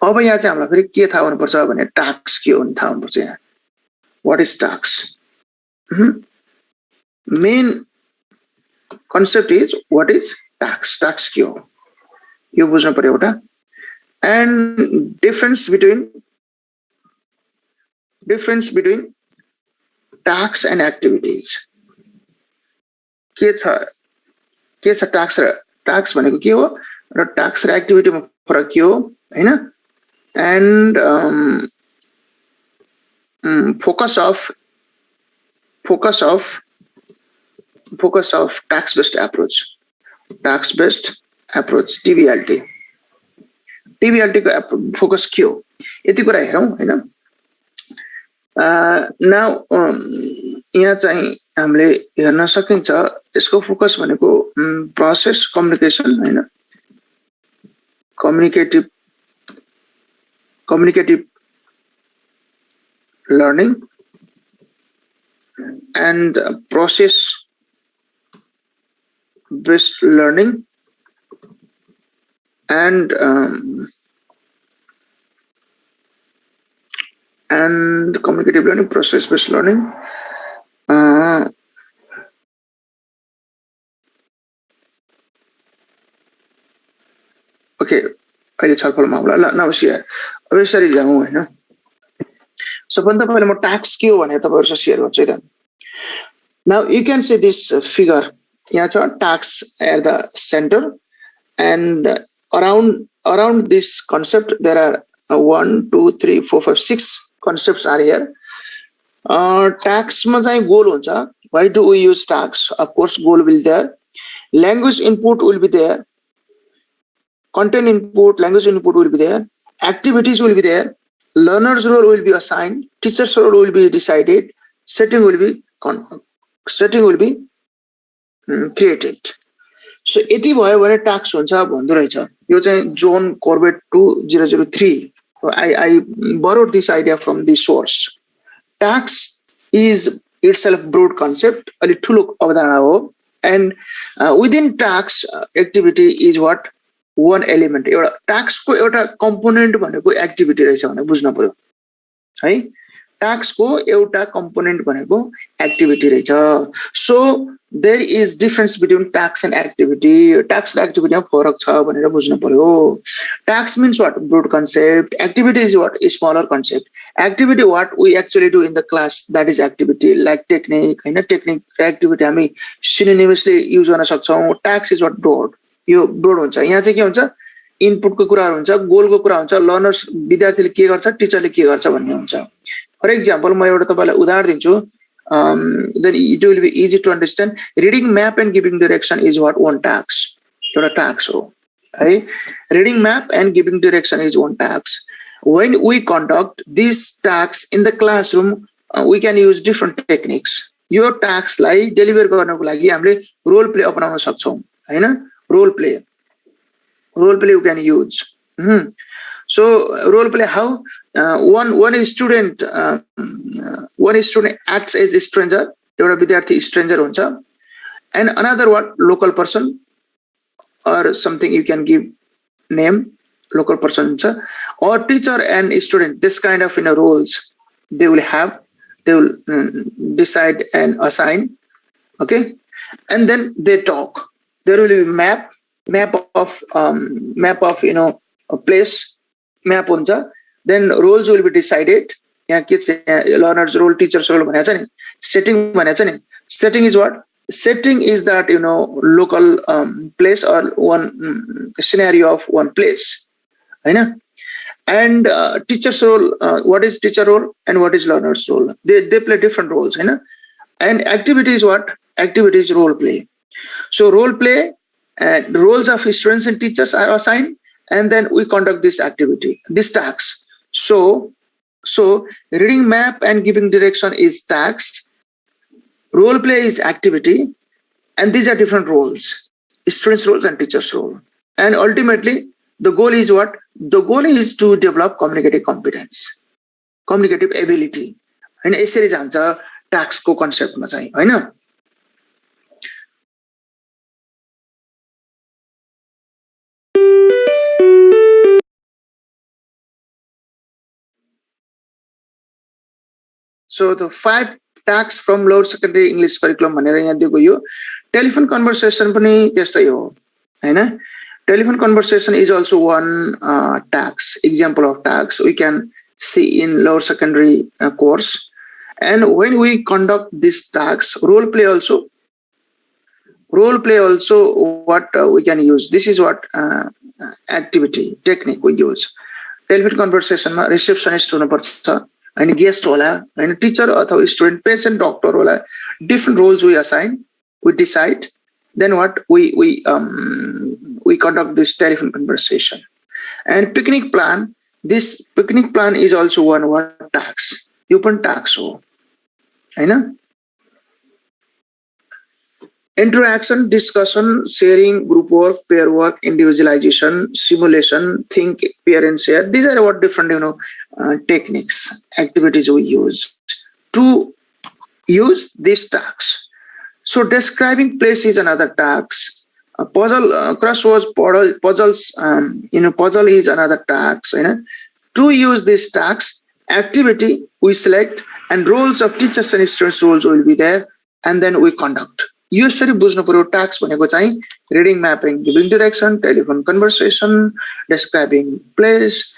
अब यहाँ चाहिँ हामीलाई फेरि के थाहा हुनुपर्छ भने टास्क के हो नि थाहा हुनुपर्छ यहाँ. What is task? Main concept is what is task? Task के हो? यो बुझ्नु पर्यो एउटा. And difference between tasks and activities. के छ टास्क र टास्क भनेको के हो र टास्क र एक्टिभिटीमा फरक के हो हैन. And focus of task based approach TBLT. TVLT को फोकस के हो यति कुरा हेरौँ हैन नाउ यहाँ चाहिँ हामीले हेर्न सकिन्छ यसको फोकस भनेको प्रोसेस कम्युनिकेसन हैन communicative learning and process based learning and communicative learning, process based learning. Okay, अहिले छलफलमा होला ल नमस्कार अब यसरी जाउँ हैन सबभन्दा पहिले म टास्क के हो भनेर तपाईहरुसँग शेयर गर्छु है त now you can see this figure यहाँ छ task at the center and around this concept there are 1 2 3 4 5 6 concepts are here task ma chai goal huncha why do we use tasks of course goal will there language input will be there content input language input will be there activities will be there learner's role will be assigned teacher's role will be decided setting will be created so यति भयो भने task हुन्छ भन्दो रहेछ यो चाहिँ John Corbett 2003 I borrowed this idea from the source task is itself broad concept अलि ठुलो अवधारणा हो and within task activity is what one element एउटा टास्क को एउटा कम्पोनेन्ट भनेको एक्टिभिटी रहेछ भने बुझ्न पर्यो है टास्क को एउटा कम्पोनेन्ट भनेको एक्टिभिटी रहेछ so there is difference between task and activity task र एक्टिभिटीमा फरक छ भनेर बुझ्न पर्यो task means what broad concept activity is what smaller concept activity what we actually do in the class that is activity like technique हैन technique activity हामी synonymously use गर्न सक्छौं टास्क इज व्हाट ब्रोड यो broad हुन्छ यहाँ चाहिँ के हुन्छ इनपुटको कुराहरु हुन्छ गोलको कुरा हुन्छ लर्नर्स विद्यार्थीले के गर्छ टिचरले के गर्छ भन्ने हुन्छ फर एक्जाम्पल म एउटा तपाईलाई उदाहरण दिन्छु then it will be easy to understand reading map and giving direction is what one task एउटा task हो है reading map and giving direction is one task when we conduct these tasks in the classroom we can use different techniques यो task लाई deliver गर्नको लागि हामीले role play अपनाउन सक्छौं हैन role play you can use so role play how one student acts as a stranger एउटा विद्यार्थी stranger हुन्छ and another what local person or something you can give name local person हुन्छ or teacher and student this kind of roles they will decide and assign okay and then they talk there will be map of a place map huncha then roles will be decided यहाँ के learner's role teacher's role भनेको छ नि setting भनेको छ नि setting is what setting is that local place or one scenario of one place हैन and teacher's role what is teacher role and what is learner's role they play different roles हैन and activity is what activity is role play so role play and roles of students and teachers are assigned and then we conduct this activity this task so reading map and giving direction is task role play is activity and these are different roles students roles and teachers role and ultimately the goal is what the goal is to develop communicative competence communicative ability हैन यसरी जान्छ task को कन्सेप्टमा चाहिँ हैन So the 5 tasks from lower secondary English curriculum भनेर यहाँ दिएको यो टेलिफोन कन्भर्सेसन पनि त्यस्तै हो हैन telephone conversation is also one task example of tasks we can see in lower secondary course and when we conduct this tasks role play also what we can use this is what activity technique we use telephone conversation मा receptionist हुनु पर्छ and guest होला and teacher अथवा student patient doctor होला different roles we assign we decide then what we conduct this telephone conversation And picnic plan, this picnic plan is also one word, task. यो पनि task हो हैन. Interaction, discussion, sharing, group work, pair work, individualization, simulation, think, pair and share. These are what different techniques, activities we use to use these tasks. So describing place is another task. Puzzle, crosswords, puzzles, puzzle is another task. To use these tasks, activity we select and roles of teachers and students roles will be there, and then we conduct. यो यसरी बुझ्नु पर्यो. Task भनेको चाहिँ reading mapping, giving direction, telephone conversation, describing place,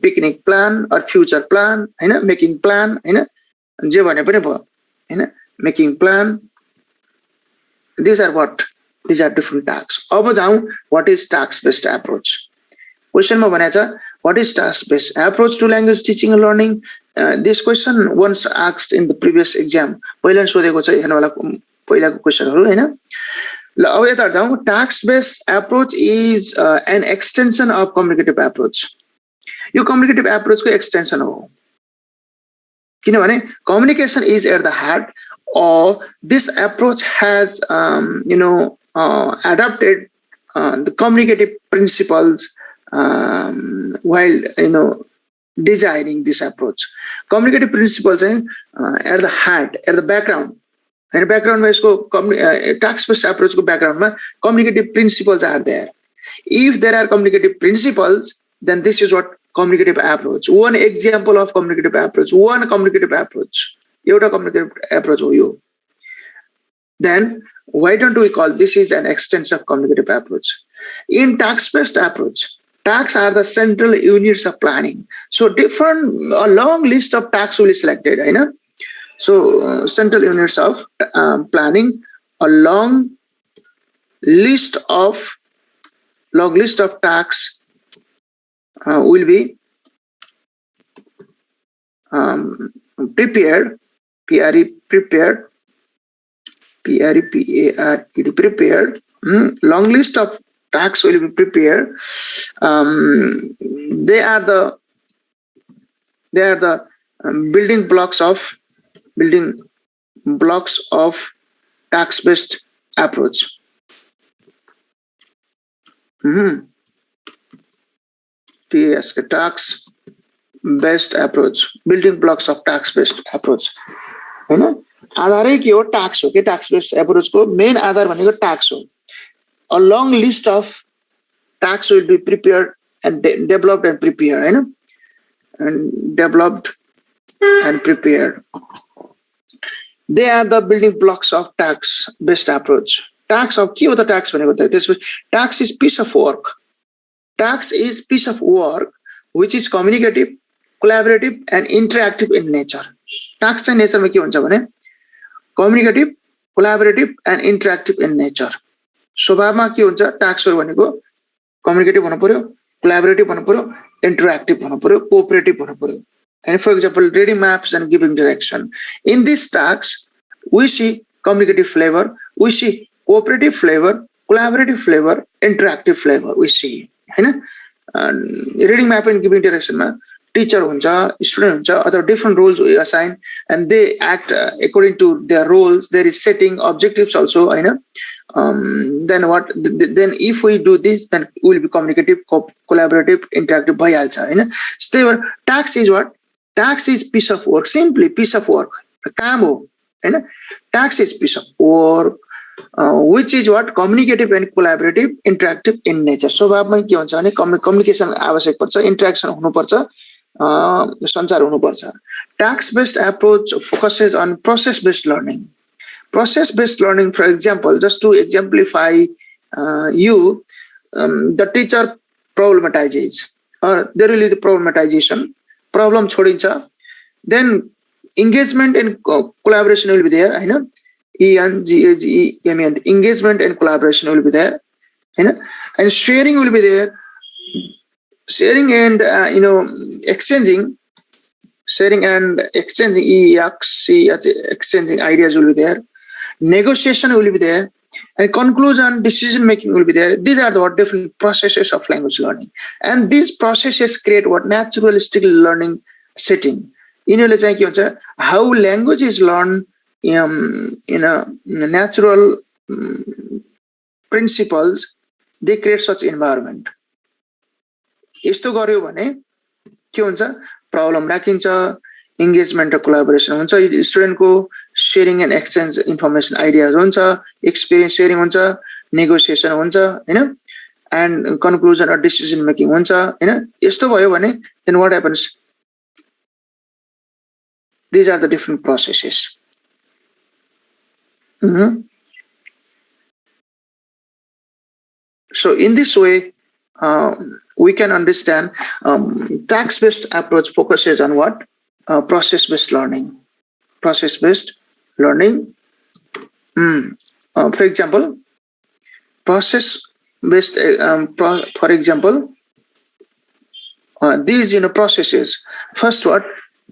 picnic plan or future plan हैन, making plan हैन, जे भने पनि भयो हैन, making plan. This are different task. अब जाउँ what is task based approach. क्वेशनमा भनेको छ what is task based approach to language teaching and learning. This question once asked in the previous exam. पहिला सोधेको छ हेर्नुवाला पहिलाको क्वेशनहरु हैन. ल अब यता जाउँ. Task based approach is an extension of communicative approach. यो कम्युनिकेटिभ एप्रोचको एक्सटेन्सन हो, किनभने communication is at the heart. This approach has adopted the communicative principles while designing this approach. Communicative principles at the heart, at the background. And background में इसको task-based approach को background में communicative principles are there. If there are communicative principles, then this is what communicative approach. One example of communicative approach. One communicative approach. एउटा communicative approach हो यो. Then why don't we call this is an extension of communicative approach? In task-based approach, tasks are the central units of planning. So a long list of tasks will be selected. So central units of planning, a long list of tasks will be prepared. Prepared. Prepared. Long list of tasks will be prepared. They are the building blocks of task-based approach. Task-based approach. Building blocks of task-based approach. आधारै के हो? Task हो के task based approach को main आधार भनेको task हो. A long list of tasks will be prepared and developed and prepared, and developed and prepared. They are the building blocks of task-based approach. Task of के हो त task भनेको त त्यसपछि task is piece of work. Task is piece of work which is communicative, collaborative and interactive in nature. Task चाहिँ नेचरमा के हुन्छ भने communicative, collaborative and interactive in nature. स्वभावमा के हुन्छ? टास्कहरु भनेको कम्युनिकेटिभ हुनु पर्यो, collaborative हुनु पर्यो, interactive हुनु पर्यो, cooperative हुनु पर्यो. And for example, reading maps and giving direction. In these tasks, we see communicative flavor, we see cooperative flavor, collaborative flavor, interactive flavor. We see, reading map and giving direction ma teacher huncha, student huncha, other different roles we assign, and they act according to their roles. There is setting objectives also, then what? Then if we do this, then we will be communicative, collaborative, interactive. Bhayalcha, so task is what? Task is piece of work. Simply piece of work. Kaam ho, task is piece of work, which is what? Communicative and collaborative, interactive in nature. So भावमा के हुन्छ भने communication आवश्यक पर्छ, interaction हुनु पर्छ, संचार हुनु पर्छ. Task-based approach focuses on process-based learning. Process-based learning, for example, just to exemplify the teacher problematizes, or there will be the problematization, problem छोडिन्छ, then engagement and collaboration will be there, engagement and collaboration will be there, and sharing will be there. Sharing and exchanging exchanging ideas will be there. Negotiation will be there. and conclusion, decision making will be there. These are the what different processes of language learning, and these processes create what naturalistic learning setting. यिनीहरूले चाहिँ के भन्छ, how language is learned in a natural principles, they create such environment. यस्तो गर्यो भने के हुन्छ, problem राखिन्छ, engagement र collaboration हुन्छ, स्टुडेन्ट को sharing and exchange information ideas हुन्छ, एक्सपिरियन्स शेयरिङ हुन्छ, नेगोसिएसन हुन्छ हैन, एन्ड कन्क्लुजन र डिसिजन मेकिङ हुन्छ हैन. यस्तो भयो भने then what happens, these are the different processes. So in this way we can understand task based approach focuses on what, process based learning. Process based learning, for example, process based for example, these processes. First, what,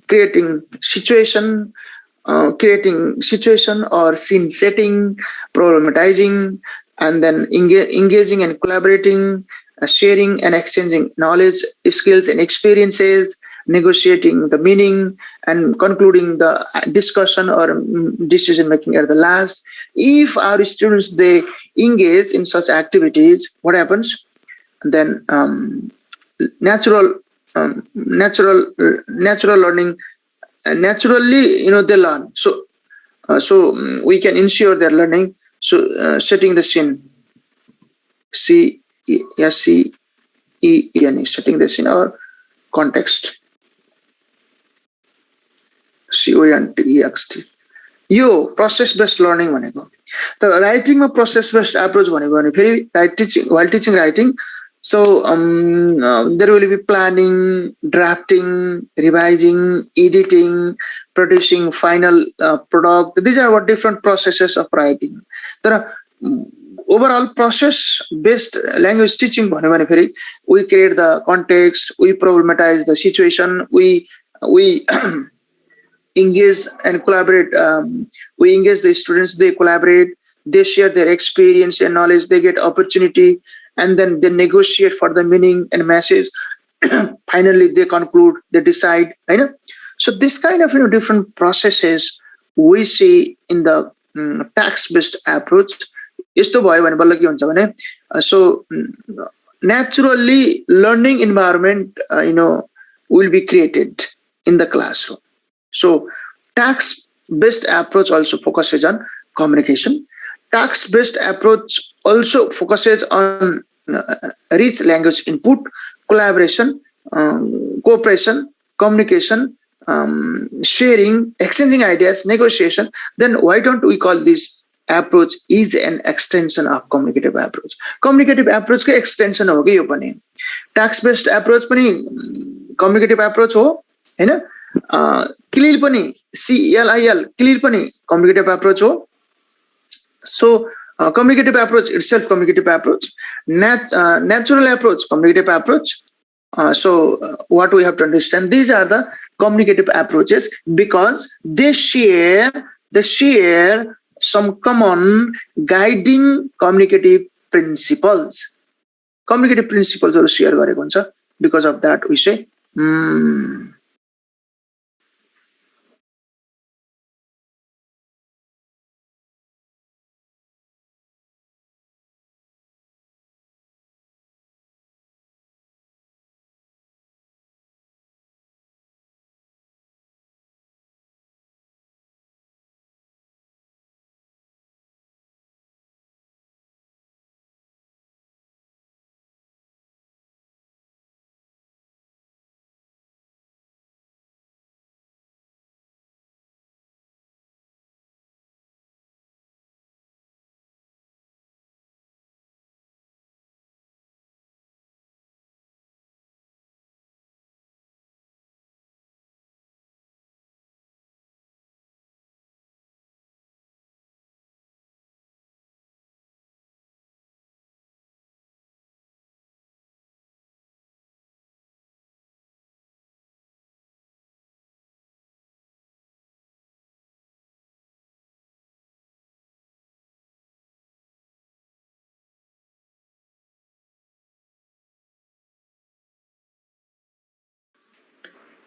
creating situation or scene setting, problematizing, and then engaging and collaborating, sharing and exchanging knowledge, skills and experiences, negotiating the meaning, and concluding the discussion or decision making at the last. If our students, they engage in such activities, what happens then? Natural learning, naturally they learn. So we can ensure their learning. So setting the scene, SCENE, setting the scene or context, CONTEXT. यो process based learning भनेको. तर राइटिङमा process based approach भनेको भने फेरि while teaching writing, so there will be planning, drafting, revising, editing, producing final product. These are what different processes of writing. तर overall process based language teaching भन्यो भने फेरि we create the context, we problematize the situation, we engage and collaborate. We engage the students, they collaborate, they share their experience and knowledge, they get opportunity, and then they negotiate for the meaning and message. Finally, they conclude, they decide. So this kind of different processes we see in the task-based approach. यस्तो भयो भने बल्ल के हुन्छ भने, so naturally learning environment will be created in the classroom. So task-based approach also focuses on communication. Task-based approach also focuses on rich language input, collaboration, cooperation, communication, sharing, exchanging ideas, negotiation. Then why don't we call this approach is an extension of communicative approach? Communicative approach का extension हो गई यो पनि. Task-based approach पनि communicative approach हो, हैन? CLIL पनि, CLIL, CLIL पनि communicative approach हो. So communicative approach itself, communicative approach, natural approach, communicative approach. So what we have to understand, these are the communicative approaches because they share some common guiding communicative principles. Communicative principles are share गरेको हुन्छ. Because of that we say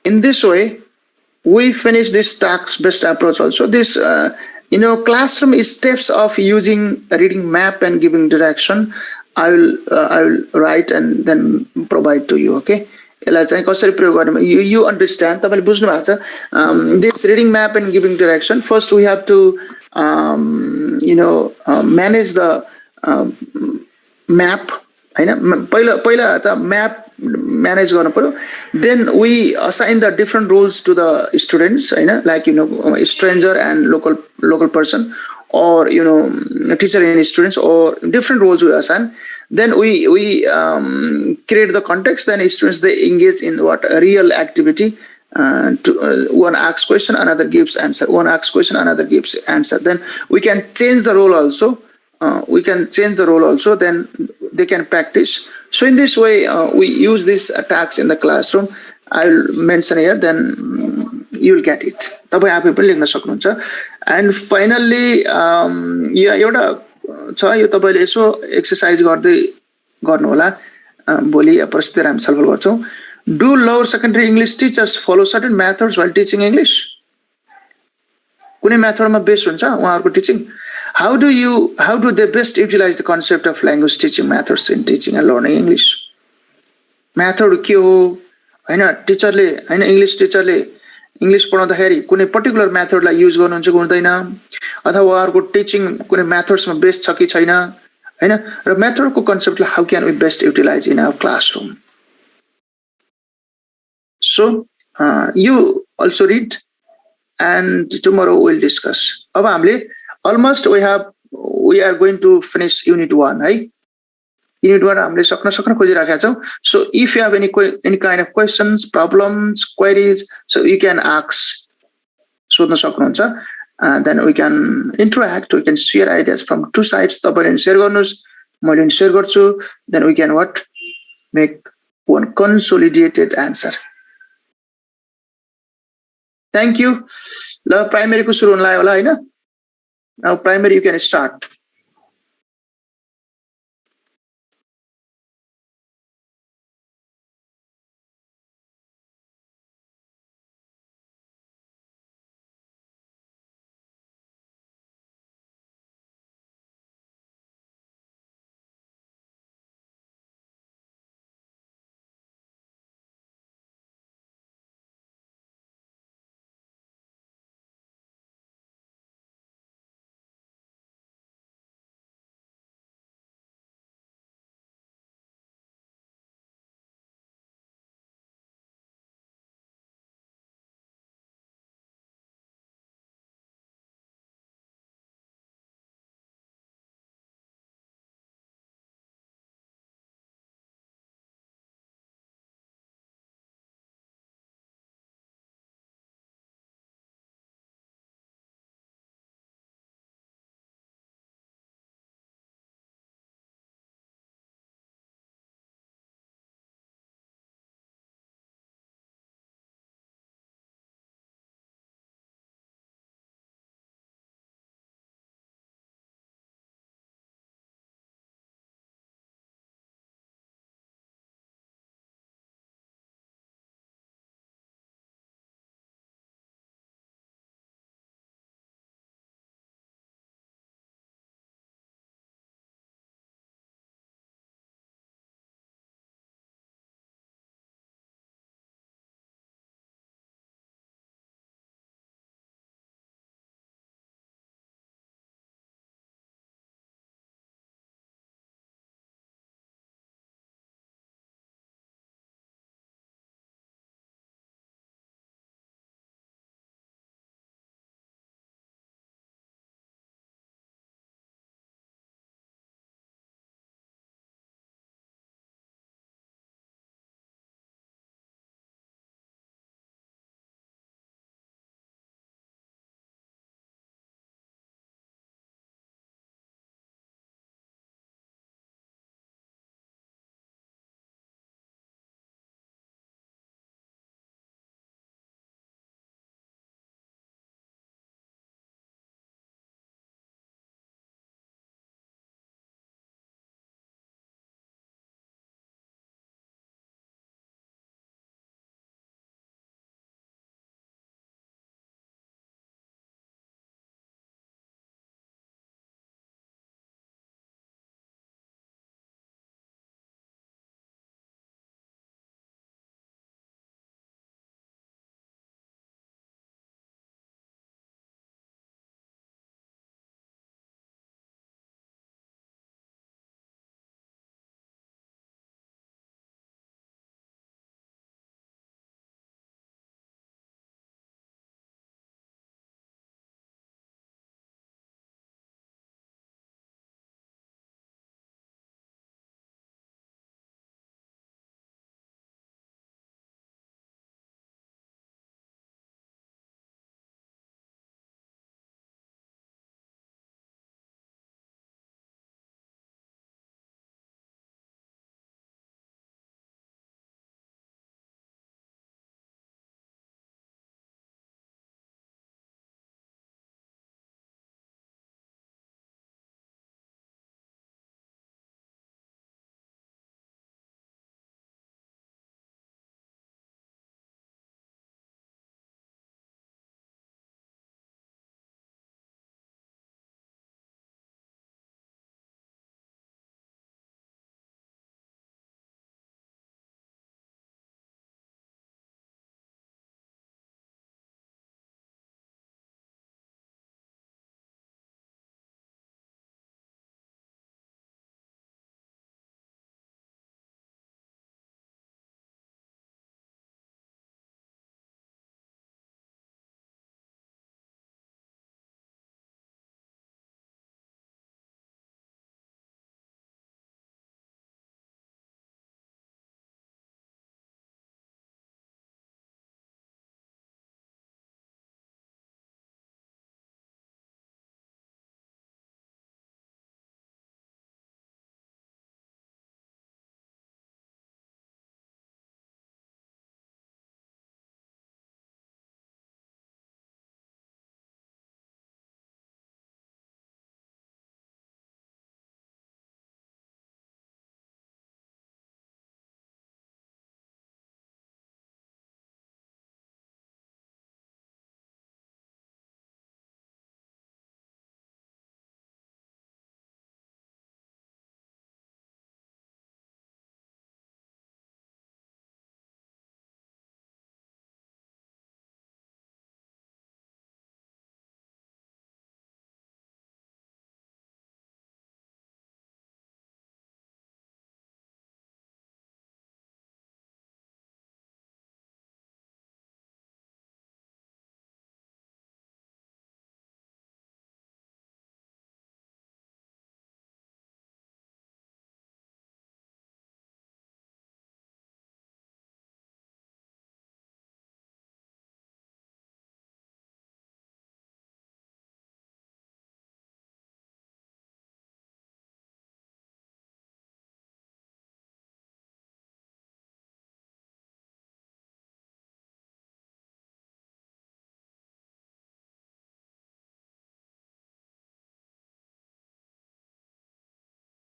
in this way, we finish this task-based approach also. This, classroom is steps of using a reading map and giving direction. I will write and then provide to you. Okay. You understand. This reading map and giving direction. First, we have to manage the map. Map manage गर्नु पर्यो. Then we assign the different roles to the students, like stranger and local person, or teacher and students, or different roles we assign. Then we create the context. Then students, they engage in what a real activity. One asks question, another gives answer. One asks question, another gives answer. Then we can change the role also. Then they can practice. So in this way, we use these attacks in the classroom. I'll mention here, then you'll get it. And finally, exercise do lower secondary English teachers follow certain methods while teaching English? Kune method ma based huncha uharko teaching. How do they best utilize the concept of language teaching methods in teaching and learning English? Method के हो हैन टिचरले हैन English टिचरले English पढाउँदाखेरि कुनै particular मेथडलाई use गर्नुहुन्छ कि हुँदैन अथवा उहाँहरुको टिचिङ कुनै मेथड्समा बेस्ड छ कि छैन हैन र मेथडको कन्सेप्टलाई how can we best utilize in our classroom. So you also read and tomorrow we'll discuss. अब हामीले almost we are going to finish unit 1, right? Unit 1 हामीले सक्न खोजिराखेका छौं. So if you have any kind of questions, problems, queries, so you can ask. सोध्न सक्नुहुन्छ. Then we can interact, we can share ideas from two sides. तपाईले share गर्नुस्, मैले share गर्छु. Then we can make one consolidated answer. Thank you. ल primary को सुरु हुन लाग्यो होला हैन. Now primary you can start.